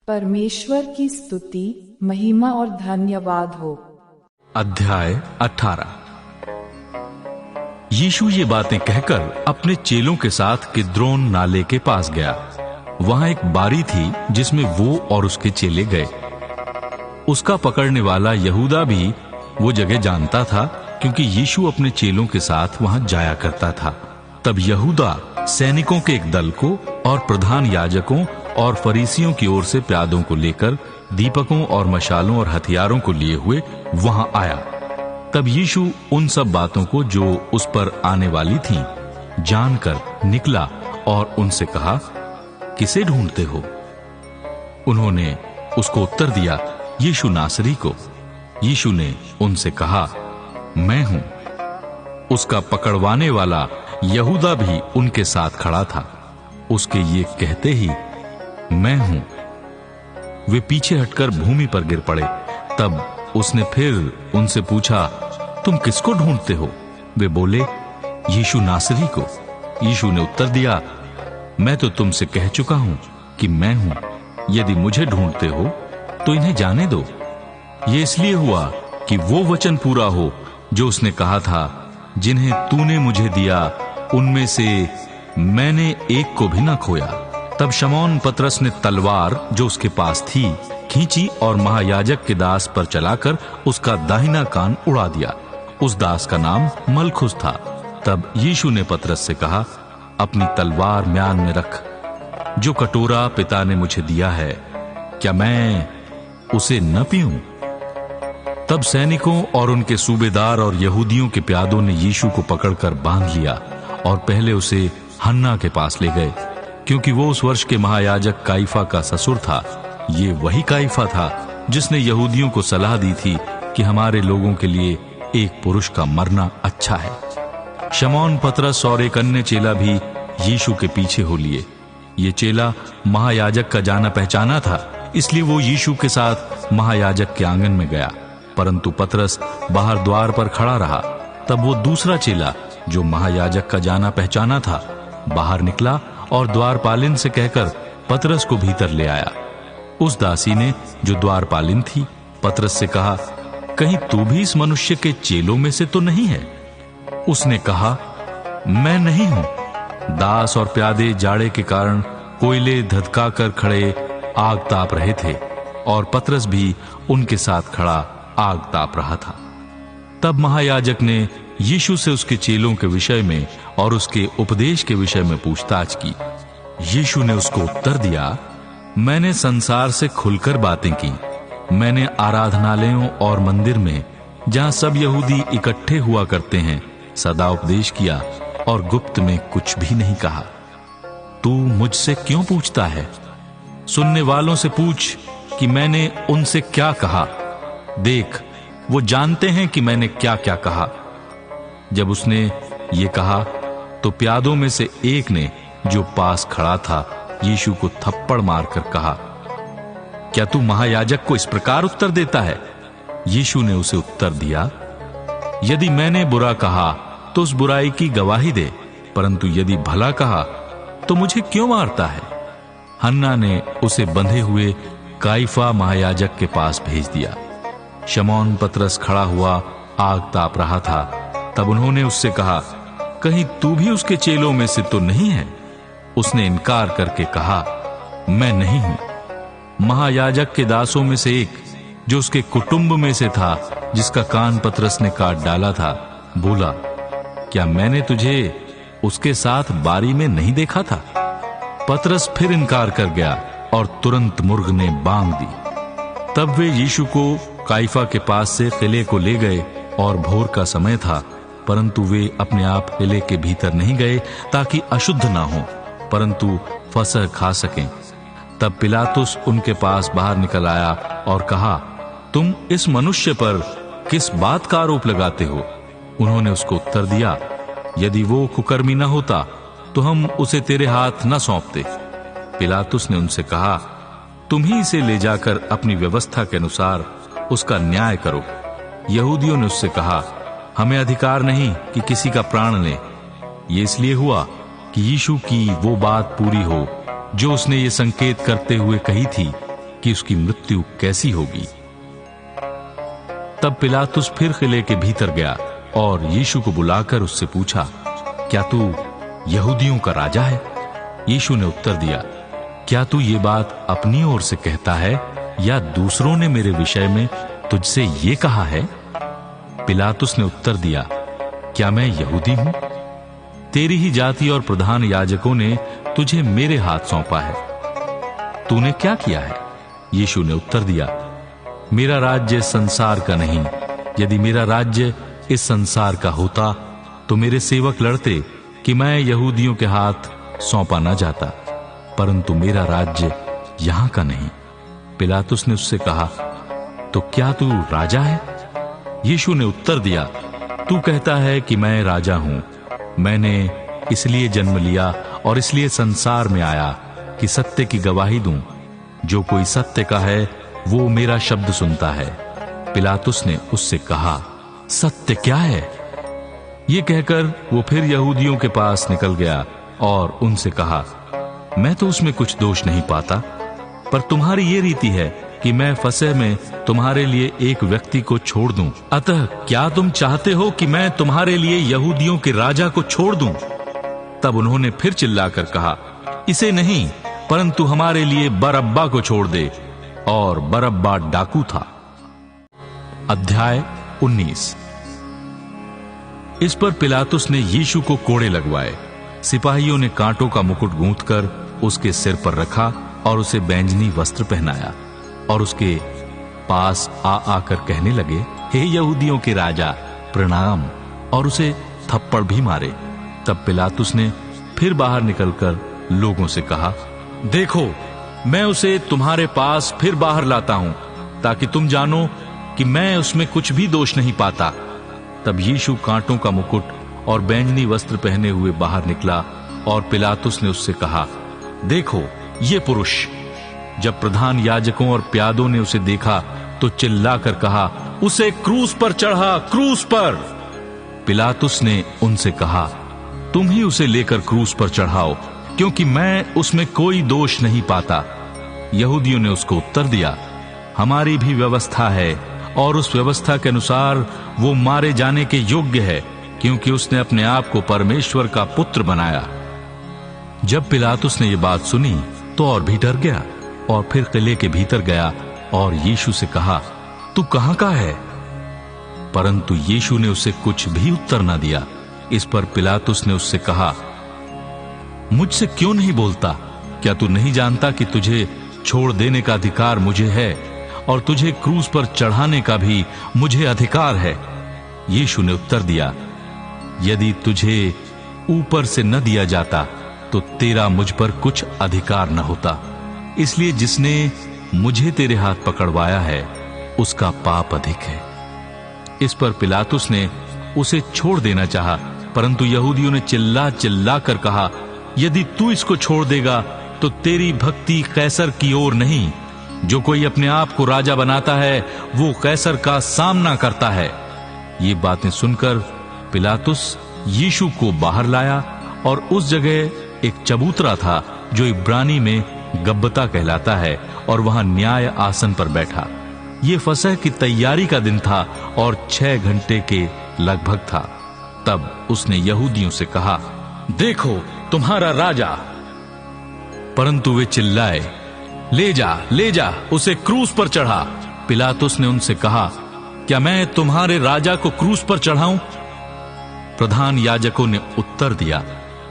परमेश्वर की स्तुति, महिमा और धन्यवाद हो। अध्याय 18। यीशु ये बातें कहकर अपने चेलों के साथ किद्रोन नाले के पास गया। वहां एक बारी थी जिसमें वो और उसके चेले गए। उसका पकड़ने वाला यहूदा भी वो जगह जानता था, क्योंकि यीशु अपने चेलों के साथ वहां जाया करता था। तब यहूदा सैनिकों के एक दल को और प्रधान याजकों और फरीसियों की ओर से प्यादों को लेकर दीपकों और मशालों और हथियारों को लिए हुए वहां आया। तब यीशु उन सब बातों को जो उस पर आने वाली थीं जानकर निकला और उनसे कहा, किसे ढूंढते हो? उन्होंने उसको उत्तर दिया, यीशु नासरी को। यीशु ने उनसे कहा, मैं हूं। उसका पकड़वाने वाला यहूदा भी उनके साथ खड़ा था। उसके ये कहते ही मैं हूं, वे पीछे हटकर भूमि पर गिर पड़े। तब उसने फिर उनसे पूछा, तुम किसको ढूंढते हो? वे बोले, यीशु नासरी को। यीशु ने उत्तर दिया, मैं तो तुमसे कह चुका हूं कि मैं हूं। यदि मुझे ढूंढते हो तो इन्हें जाने दो। ये इसलिए हुआ कि वो वचन पूरा हो जो उसने कहा था, जिन्हें तूने मुझे दिया उनमें से मैंने एक को भी न खोया। तब शमौन पतरस ने तलवार जो उसके पास थी खींची और महायाजक के दास पर चलाकर उसका दाहिना कान उड़ा दिया। उस दास का नाम मलखुस था। तब यीशु ने पतरस से कहा, अपनी तलवार म्यान में रख। जो कटोरा पिता ने मुझे दिया है, क्या मैं उसे न पीऊं? तब सैनिकों और उनके सूबेदार और यहूदियों के प्यादों ने यीशु को पकड़कर बांध लिया और पहले उसे हन्ना के पास ले गए, क्योंकि वो उस वर्ष के महायाजक काइफा का ससुर था। ये वही काइफा था जिसने यहूदियों को सलाह दी थी कि हमारे लोगों के लिए एक पुरुष का मरना अच्छा है। शमौन पतरस और एक अन्य चेला भी यीशु के पीछे हो लिए। ये चेला महायाजक का जाना पहचाना था, इसलिए वो यीशु के साथ महायाजक के आंगन में गया, परंतु पतरस बाहर द्वार पर खड़ा रहा। तब वो दूसरा चेला जो महायाजक का जाना पहचाना था बाहर निकला और द्वारपालिन से कहकर पतरस को भीतर ले आया। उस दासी ने जो द्वारपालिन थी पतरस से कहा, कहीं तू भी इस मनुष्य के चेलों में से तो नहीं है? उसने कहा, मैं नहीं हूं। दास और प्यादे जाड़े के कारण कोयले धधका कर खड़े आग ताप रहे थे और पतरस भी उनके साथ खड़ा आग ताप रहा था। तब महायाजक ने यीशु से उसके चेलों के विषय में और उसके उपदेश के विषय में पूछताछ की। यीशु ने उसको उत्तर दिया, मैंने संसार से खुलकर बातें की। मैंने आराधनालयों और मंदिर में, जहां सब यहूदी इकट्ठे हुआ करते हैं, सदा उपदेश किया और गुप्त में कुछ भी नहीं कहा। तू मुझसे क्यों पूछता है? सुनने वालों से पूछ कि मैंने उनसे क्या कहा। देख, वो जानते हैं कि मैंने क्या क्या कहा। जब उसने ये कहा तो प्यादों में से एक ने जो पास खड़ा था यीशु को थप्पड़ मारकर कहा, क्या तू महायाजक को इस प्रकार उत्तर देता है? यीशु ने उसे उत्तर दिया, यदि मैंने बुरा कहा तो उस बुराई की गवाही दे, परंतु यदि भला कहा तो मुझे क्यों मारता है? हन्ना ने उसे बंधे हुए काइफा महायाजक के पास भेज दिया। शमौन पतरस खड़ा हुआ आग ताप रहा था। तब उन्होंने उससे कहा, कहीं तू भी उसके चेलों में से तो नहीं है? उसने इनकार करके कहा, मैं नहीं हूं। महायाजक के दासों में से एक जो उसके कुटुंब में से था, जिसका कान पतरस ने काट डाला था, बोला, क्या मैंने तुझे उसके साथ बारी में नहीं देखा था? पतरस फिर इनकार कर गया और तुरंत मुर्ग ने बांग दी। तब वे यीशु को काइफा के पास से किले को ले गए और भोर का समय था, परंतु वे अपने आप किले के भीतर नहीं गए ताकि अशुद्ध ना हो, परंतु फसह खा सकें। तब पिलातुस उनके पास बाहर निकल आया और कहा, तुम इस मनुष्य पर किस बात का आरोप लगाते हो? उन्होंने उसको उत्तर दिया, यदि वो कुकर्मी न होता तो हम उसे तेरे हाथ न सौंपते। पिलातुस ने उनसे कहा, तुम ही इसे ले जाकर अपनी व्यवस्था के अनुसार उसका न्याय करो। यहूदियों ने उससे कहा, हमें अधिकार नहीं कि किसी का प्राण ले। ये इसलिए हुआ कि यीशु की वो बात पूरी हो जो उसने ये संकेत करते हुए कही थी कि उसकी मृत्यु कैसी होगी। तब पिलातुस फिर किले के भीतर गया और यीशु को बुलाकर उससे पूछा, क्या तू यहूदियों का राजा है? यीशु ने उत्तर दिया, क्या तू ये बात अपनी ओर से कहता है या दूसरों ने मेरे विषय में तुझसे ये कहा है? पिलातुस ने उत्तर दिया, क्या मैं यहूदी हूं? तेरी ही जाति और प्रधान याजकों ने तुझे मेरे हाथ सौंपा है। तूने क्या किया है? यीशु ने उत्तर दिया, मेरा राज्य संसार का नहीं। यदि मेरा राज्य इस संसार का होता तो मेरे सेवक लड़ते कि मैं यहूदियों के हाथ सौंपा न जाता, परंतु मेरा राज्य यहां का नहीं। पिलातुस ने उससे कहा, तो क्या तू राजा है? यीशु ने उत्तर दिया, तू कहता है कि मैं राजा हूं। मैंने इसलिए जन्म लिया और इसलिए संसार में आया कि सत्य की गवाही दूं। जो कोई सत्य का है वो मेरा शब्द सुनता है। पिलातुस ने उससे कहा, सत्य क्या है? ये कहकर वो फिर यहूदियों के पास निकल गया और उनसे कहा, मैं तो उसमें कुछ दोष नहीं पाता, पर तुम्हारी ये रीति है कि मैं फसह में तुम्हारे लिए एक व्यक्ति को छोड़ दूं। अतः क्या तुम चाहते हो कि मैं तुम्हारे लिए यहूदियों के राजा को छोड़ दूं? तब उन्होंने फिर चिल्लाकर कहा, इसे नहीं, परंतु हमारे लिए बरअब्बा को छोड़ दे। और बरअब्बा डाकू था। अध्याय 19। इस पर पिलातुस ने यीशु को कोड़े लगवाए। सिपाहियों ने कांटों का मुकुट गूंथकर उसके सिर पर रखा और उसे बैंजनी वस्त्र पहनाया और उसके पास आकर कहने लगे, हे यहूदियों के राजा, प्रणाम, और उसे थप्पड़ भी मारे। तब पिलातुस ने फिर बाहर निकलकर लोगों से कहा, देखो, मैं उसे तुम्हारे पास फिर बाहर लाता हूं ताकि तुम जानो कि मैं उसमें कुछ भी दोष नहीं पाता। तब यीशु कांटों का मुकुट और बैंजनी वस्त्र पहने हुए बाहर निकला और पिलातुस ने उससे कहा, देखो ये पुरुष। जब प्रधान याजकों और प्यादों ने उसे देखा तो चिल्लाकर कहा, उसे क्रूस पर चढ़ा, क्रूस पर। पिलातुस ने उनसे कहा, तुम ही उसे लेकर क्रूस पर चढ़ाओ, क्योंकि मैं उसमें कोई दोष नहीं पाता। यहूदियों ने उसको उत्तर दिया, हमारी भी व्यवस्था है और उस व्यवस्था के अनुसार वो मारे जाने के योग्य है, क्योंकि उसने अपने आप को परमेश्वर का पुत्र बनाया। जब पिलातुस ने ये बात सुनी तो और भी डर गया और फिर किले के भीतर गया और यीशु से कहा, तू कहां का है? परंतु यीशु ने उसे कुछ भी उत्तर न दिया। इस पर पिलातुस ने उससे कहा, मुझसे क्यों नहीं बोलता? क्या तू नहीं जानता कि तुझे छोड़ देने का अधिकार मुझे है और तुझे क्रूस पर चढ़ाने का भी मुझे अधिकार है? यीशु ने उत्तर दिया, यदि तुझे ऊपर से न दिया जाता तो तेरा मुझ पर कुछ अधिकार न होता। इसलिए जिसने मुझे तेरे हाथ पकड़वाया है उसका पाप अधिक है। इस पर पिलातुस ने उसे छोड़ देना चाहा, परंतु यहूदियों ने चिल्ला चिल्ला कर कहा, यदि तू इसको छोड़ देगा तो तेरी भक्ति कैसर की ओर नहीं। जो कोई अपने आप को राजा बनाता है वो कैसर का सामना करता है। ये बातें सुनकर पिलातुस यीशु को बाहर लाया और उस जगह एक चबूतरा था जो इब्रानी में गब्बता कहलाता है, और वहां न्याय आसन पर बैठा। ये फसह की तैयारी का दिन था और 6 घंटे के लगभग था। तब उसने यहूदियों से कहा, देखो तुम्हारा राजा। परंतु वे चिल्लाए, ले जा, उसे क्रूस पर चढ़ा। पिलातुस ने उनसे कहा, क्या मैं तुम्हारे राजा को क्रूस पर चढ़ाऊं? प्रधान याजकों ने उत्तर दिया,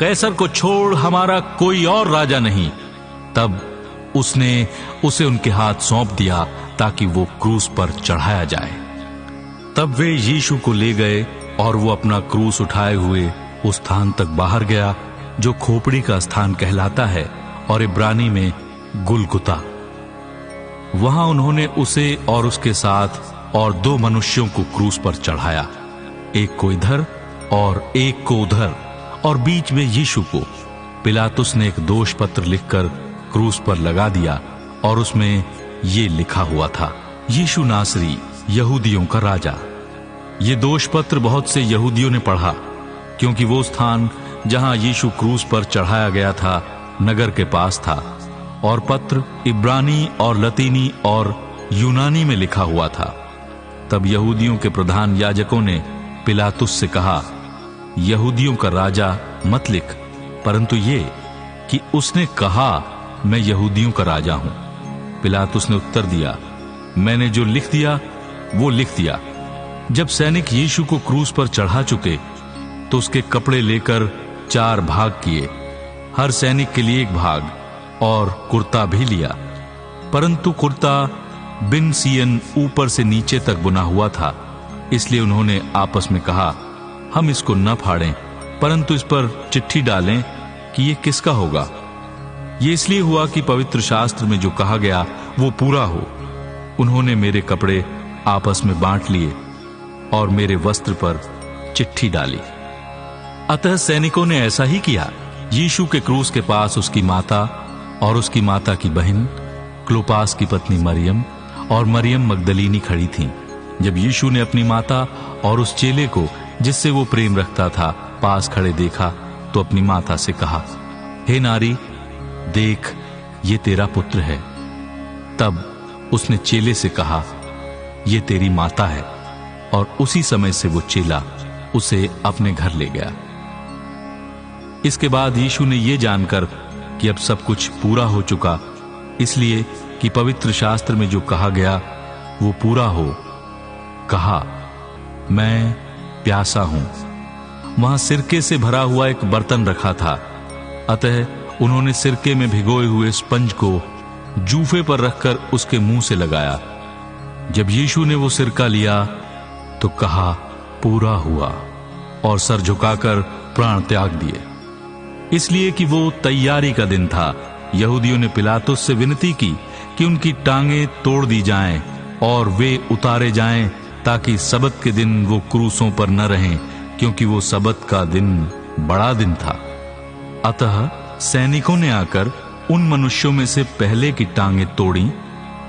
कैसर को छोड़ हमारा कोई और राजा नहीं। तब उसने उसे उनके हाथ सौंप दिया ताकि वो क्रूस पर चढ़ाया जाए। तब वे यीशु को ले गए और वो अपना क्रूस उठाए हुए उस स्थान तक बाहर गया जो खोपड़ी का स्थान कहलाता है और इब्रानी में गुलगुता। वहां उन्होंने उसे और उसके साथ और 2 मनुष्यों को क्रूस पर चढ़ाया, एक को इधर और एक को उधर, और बीच में यीशु को। पिलातुस ने एक दोष पत्र लिखकर क्रूस पर लगा दिया और उसमें ये लिखा हुआ था, यीशु नासरी, यहूदियों का राजा। ये दोष पत्र बहुत से यहूदियों ने पढ़ा, क्योंकि वो स्थान जहां यीशु क्रूस पर चढ़ाया गया था नगर के पास था और पत्र इब्रानी और लतीनी और यूनानी में लिखा हुआ था। तब यहूदियों के प्रधान याजकों ने पिलातुस से कहा, यहूदियों का राजा मत लिख, परंतु ये कि उसने कहा मैं यहूदियों का राजा हूं। पिलातुस ने उत्तर दिया, मैंने जो लिख दिया वो लिख दिया। जब सैनिक यीशु को क्रूस पर चढ़ा चुके तो उसके कपड़े लेकर 4 भाग किए, हर सैनिक के लिए 1 भाग, और कुर्ता भी लिया। परंतु कुर्ता बिन सियन ऊपर से नीचे तक बुना हुआ था, इसलिए उन्होंने आपस में कहा, हम इसको न फाड़ें, परंतु इस पर चिट्ठी डालें कि ये किसका होगा। ये इसलिए हुआ कि पवित्र शास्त्र में जो कहा गया वो पूरा हो। उन्होंने मेरे कपड़े आपस में बांट लिए और मेरे वस्त्र पर चिट्ठी डाली। अतः सैनिकों ने ऐसा ही किया। यीशु के क्रूस के पास उसकी माता और उसकी माता की बहन, क्लोपास की पत्नी मरियम और मरियम मगदलीनी खड़ी थीं। जब यीशु ने अपनी माता और उस चेले को जिससे वो प्रेम रखता था पास खड़े देखा तो अपनी माता से कहा, हे नारी, देख ये तेरा पुत्र है। तब उसने चेले से कहा, ये तेरी माता है, और उसी समय से वो चेला उसे अपने घर ले गया। इसके बाद यीशु ने ये जानकर कि अब सब कुछ पूरा हो चुका, इसलिए कि पवित्र शास्त्र में जो कहा गया वो पूरा हो, कहा, मैं प्यासा हूं। वहां सिरके से भरा हुआ एक बर्तन रखा था, अतः उन्होंने सिरके में भिगोए हुए स्पंज को जूफे पर रखकर उसके मुंह से लगाया। जब यीशु ने वो सिरका लिया तो कहा, पूरा हुआ, और सर झुकाकर प्राण त्याग दिए। इसलिए कि वो तैयारी का दिन था। यहूदियों ने पिलातुस से विनती की कि उनकी टांगें तोड़ दी जाएं और वे उतारे जाएं, ताकि सबत के दिन वो क्रूसों पर न रहें, क्योंकि वो सबत का दिन बड़ा दिन था। अतः सैनिकों ने आकर उन मनुष्यों में से पहले की टांगें तोड़ी,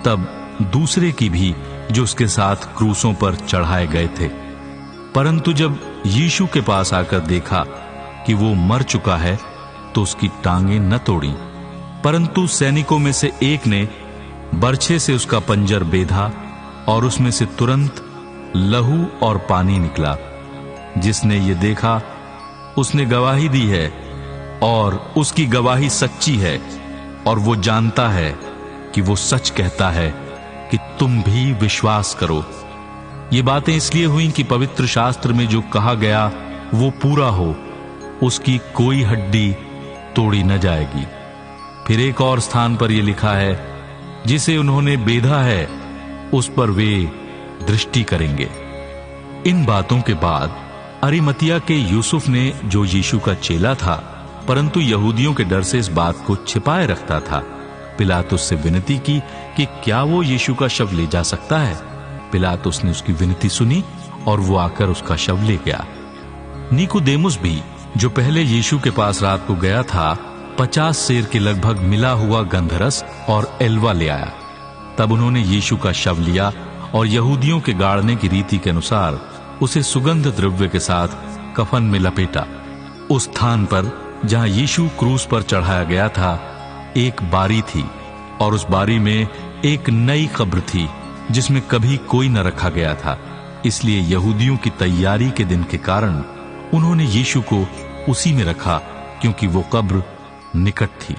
तब दूसरे की भी जो उसके साथ क्रूसों पर चढ़ाए गए थे। परंतु जब यीशु के पास आकर देखा कि वो मर चुका है तो उसकी टांगें न तोड़ी, परंतु सैनिकों में से एक ने बर्छे से उसका पंजर बेधा और उसमें से तुरंत लहू और पानी निकला। जिसने ये देखा उसने गवाही दी है, और उसकी गवाही सच्ची है, और वो जानता है कि वो सच कहता है कि तुम भी विश्वास करो। ये बातें इसलिए हुई कि पवित्र शास्त्र में जो कहा गया वो पूरा हो, उसकी कोई हड्डी तोड़ी न जाएगी। फिर एक और स्थान पर यह लिखा है, जिसे उन्होंने बेधा है उस पर वे दृष्टि करेंगे। इन बातों के बाद अरिमतिया के यूसुफ ने, जो यीशु का चेला था परंतु यहूदियों के डर से इस बात को छिपाए रखता था, पिलातुस से विनती की कि क्या वो यीशु का शव ले जा सकता है। पिलातुस ने उसकी विनती सुनी और वो आकर उसका शव ले गया। निकोदेमुस भी, जो पहले यीशु के पास रात को गया था, 50 सेर के लगभग मिला हुआ गंधरस और एलवा ले आया। तब उन्होंने यीशु का शव लिया और यहूदियों के गाड़ने की रीति के अनुसार उसे सुगंध द्रव्य के साथ कफन में लपेटा। उस स्थान पर जहां यीशु क्रूस पर चढ़ाया गया था एक बारी थी, और उस बारी में एक नई कब्र थी जिसमें कभी कोई न रखा गया था। इसलिए यहूदियों की तैयारी के दिन के कारण उन्होंने यीशु को उसी में रखा, क्योंकि वो कब्र निकट थी।